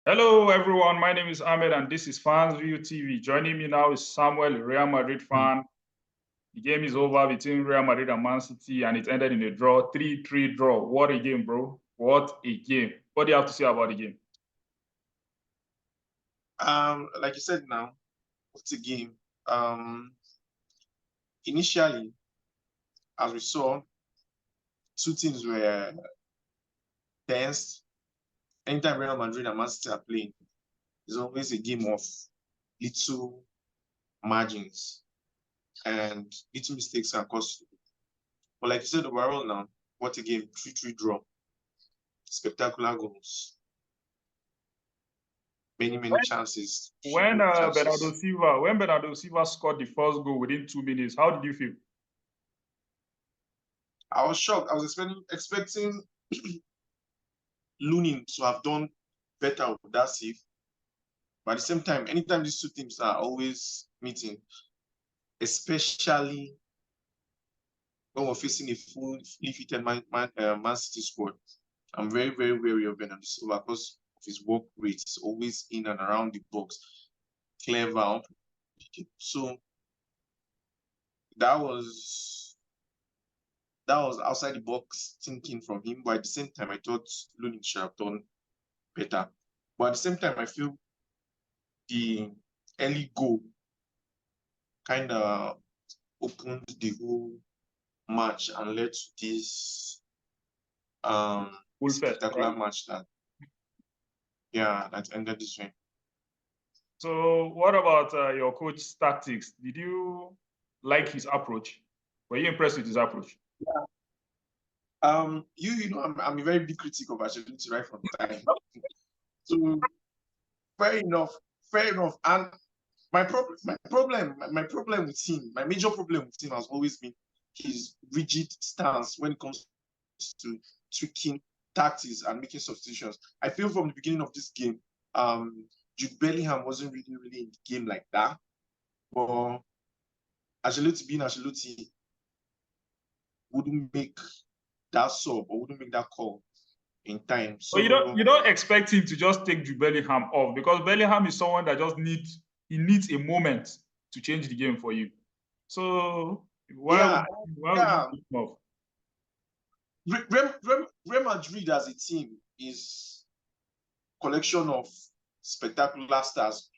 Hello, everyone. My name is Ahmed, and this is Fans View TV. Joining me now is Samuel, a Real Madrid fan. The game is over between Real Madrid and Man City, and it ended in a draw, 3-3 draw. What a game, bro. What a game. What do you have to say about the game? Like you said now, it's a game. Initially, as we saw, two teams were tensed. Anytime Real Madrid and Man City are playing, it's always a game of little margins and little mistakes can cost. But like you said, overall now, what a game, 3-3 draw. Spectacular goals. Many chances, few When good Bernardo chances. Silva, when Bernardo Silva scored the first goal within 2 minutes, how did you feel? I was shocked. I was expecting Lunin to have done better with that save. But at the same time, anytime these two teams are always meeting, especially when we're facing a fully fitted Man City squad, I'm very wary of Bernardo Silva because of his work rate. He's always in and around the box, clever. So that was outside the box thinking from him. But at the same time, I thought Lunin should have done better. But at the same time, I feel the early goal kind of opened the whole match and led to this Full first, spectacular right? match that ended this way. So, what about your coach's tactics? Did you like his approach? Were you impressed with his approach? I'm a very big critic of Ancelotti right from the time. So fair enough, fair enough. And my problem with him, my major problem with him has always been his rigid stance when it comes to tweaking tactics and making substitutions. I feel from the beginning of this game, Jude Bellingham wasn't really in the game like that. But Ancelotti being Ancelotti wouldn't make that sub or wouldn't make that call in time. But So you don't expect him to just take Jude Bellingham off because Bellingham is someone that just needs a moment to change the game for you. So yeah, why would you yeah. take him off? Real Madrid as a team is collection of spectacular stars,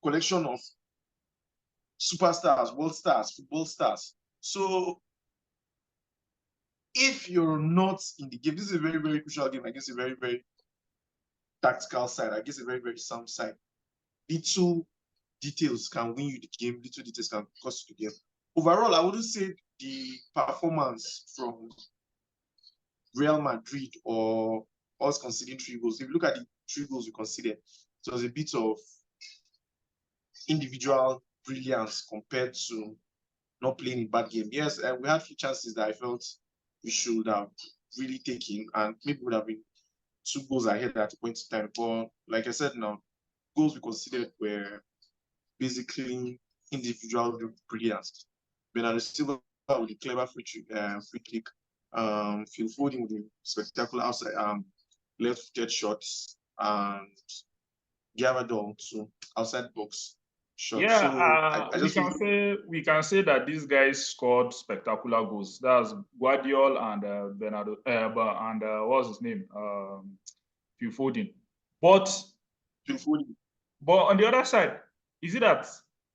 collection of superstars, world stars, football stars. So if you're not in the game, this is a very crucial game. I guess a very tactical side. I guess a very sound side. Little details can win you the game. Little details can cost you the game. Overall, I wouldn't say the performance from Real Madrid or us conceding 3 goals. If you look at the 3 goals we conceded, it was a bit of individual brilliance compared to not playing a bad game. Yes, we had few chances that I felt we should have really taken, and maybe would have been 2 goals ahead at a point in time. But like I said now, goals we considered were basically individual brilliance. Bernardo Silva with a clever free kick, Phil Foden with a spectacular outside left-footed shots, and Gavadol to outside box shot. Yeah, So I just feel we can say that these guys scored spectacular goals. That's Guardiola and Bernardo and what was his name? Phil Foden. But Phil Foden. but on the other side, is it that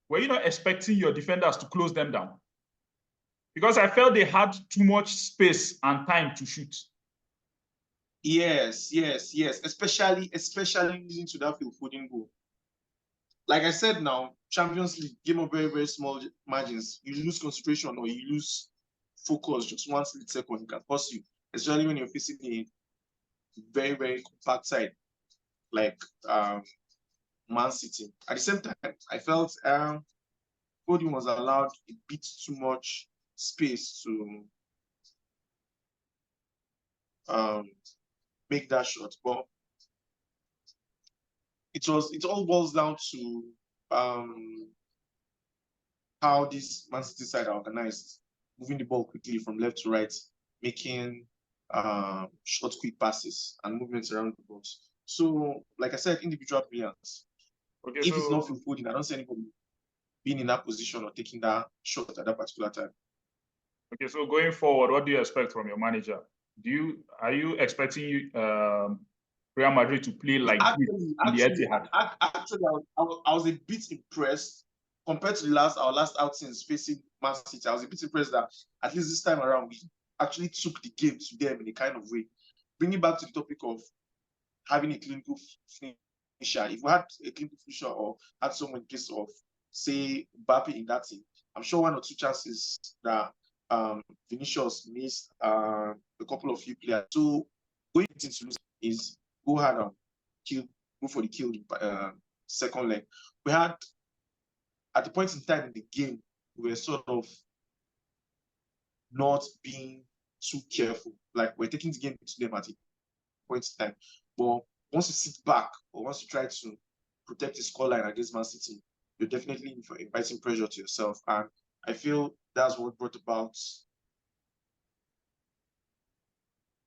were you not expecting your defenders to close them down? Because I felt they had too much space and time to shoot. Yes. Especially leading to that Phil Foden goal. Like I said now, Champions League, game of very small margins. You lose concentration or you lose focus just 1 second, it can cost you. Especially when you're facing a very compact side like Man City. At the same time, I felt Foden was allowed a bit too much space to make that shot. But it all boils down to how this Man City side are organized, moving the ball quickly from left to right, making short, quick passes and movements around the box. So, like I said, individual brilliance. Okay, If it's not so Phil Foden, I don't see anybody being in that position or taking that shot at that particular time. okay, so going forward, what do you expect from your manager? Are you expecting Real Madrid to play like this in the Etihad? Actually, I was a bit impressed compared to our last outings facing Man City. I was a bit impressed that at least this time around we actually took the game to them in a kind of way. Bringing back to the topic of having a clinical finisher, if we had a clinical finisher or had someone in case of, say, Mbappe in that team, I'm sure one or two chances that Vinicius missed a couple of few players. So going into lose is go hard and go for the kill second leg. We had at the point in time in the game, we were sort of not being too careful. Like we're taking the game to them at a point in time. But once you sit back or once you try to protect the scoreline against Man City, you're definitely inviting pressure to yourself. And I feel that's what brought about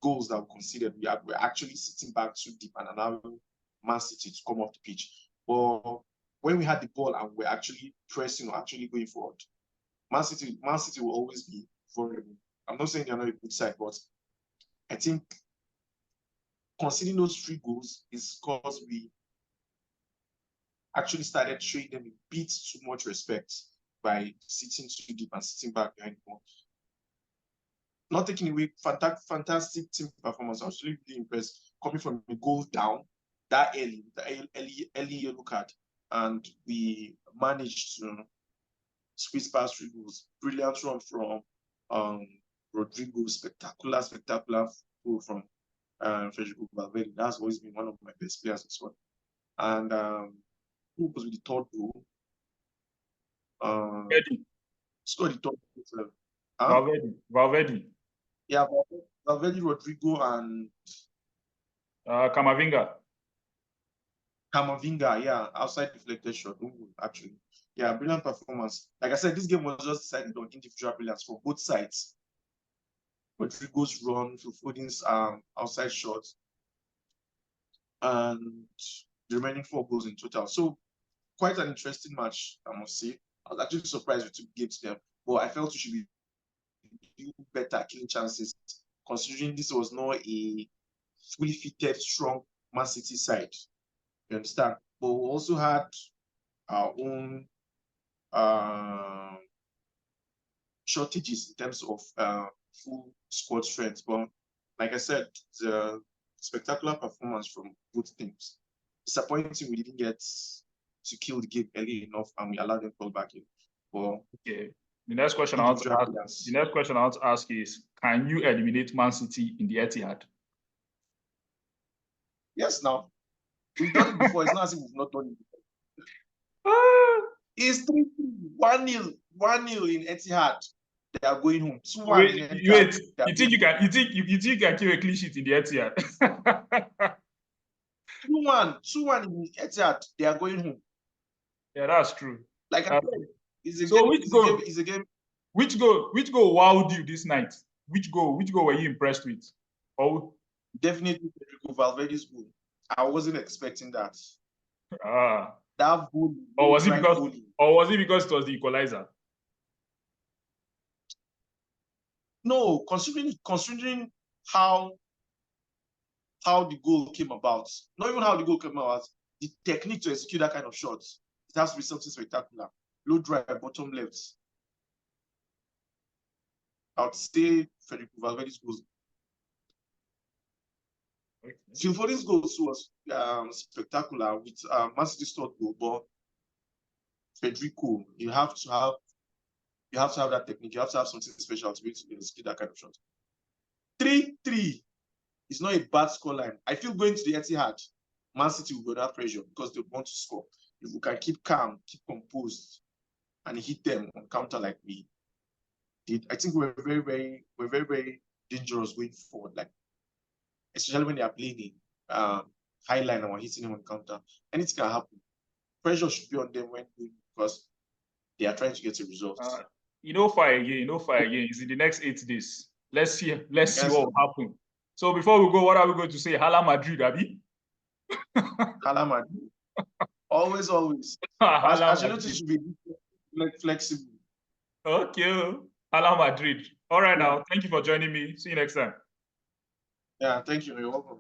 goals that we conceded. We're actually sitting back too deep and allowing Man City to come off the pitch. But when we had the ball and we're actually pressing or actually going forward, Man City will always be vulnerable. I'm not saying they're not a good side, but I think conceding those 3 goals is because we actually started showing them a bit too much respect by sitting too deep and sitting back behind the ball. Not taking away fantastic team performance. I was really impressed coming from a goal down that early yellow card, and we managed to squeeze past 3 goals. Brilliant run from Rodrigo, spectacular goal from Federico Valverde. That's always been one of my best players as well. And who was with the 3rd goal? Scored the 3rd goal. Valverde. Yeah, Valverde, Rodrigo, and Camavinga. Camavinga, yeah, outside deflected shot, actually. Yeah, brilliant performance. Like I said, this game was just decided on individual brilliance for both sides. Rodrigo's run, Phil Foden's outside shot, and the remaining 4 goals in total. So quite an interesting match, I must say. I was actually surprised we took games there, but I felt we should be do better killing chances, considering this was not a fully fitted, strong Man City side. You understand? But we also had our own shortages in terms of full squad strength. But like I said, the spectacular performance from both teams. Disappointing we didn't get to kill the game early enough and we allowed them to fall back in. But okay. The next question I want to ask is, can you eliminate Man City in the Etihad? Yes, now. We've done it before. It's not as if we've not done it before. It's 3-1-0 in Etihad. They are going home. 2-1 in Etihad. Wait. You think you can keep a clean sheet in the Etihad? 2-1 in Etihad. They are going home. Yeah, that's true. Like I said, it's a game. Which goal wowed you this night? Which goal were you impressed with? Oh, definitely Federico Valverde's goal. I wasn't expecting that. That goal. Or was it because it was the equalizer? No, considering how the goal came about, not even how the goal came about, the technique to execute that kind of shot, it has to be something spectacular. Low drive, bottom left. I would say Federico Valverde's goal. Okay. Phil Foden's goal was spectacular with Man City's 3rd goal, but Federico, you have to have that technique. You have to have something special to be able to execute that kind of shot. 3-3 is not a bad scoreline. I feel going to the Etihad, Man City will go under pressure because they want to score. If we can keep calm, keep composed, and hit them on counter like we did, I think we're very, very dangerous going forward. Like, especially when they are playing in high line and we're hitting them on counter, anything can happen. Pressure should be on them when because they are trying to get a result. Fire again. It's in the next 8 days. Let's see what will happen. So before we go, what are we going to say? Hala Madrid, Abi? Hala Madrid. Always, always. Hala As you notice, you Madrid. should be flexible. Okay. Hala Madrid. All right Yeah. now. Thank you for joining me. See you next time. Yeah, thank you. You're welcome.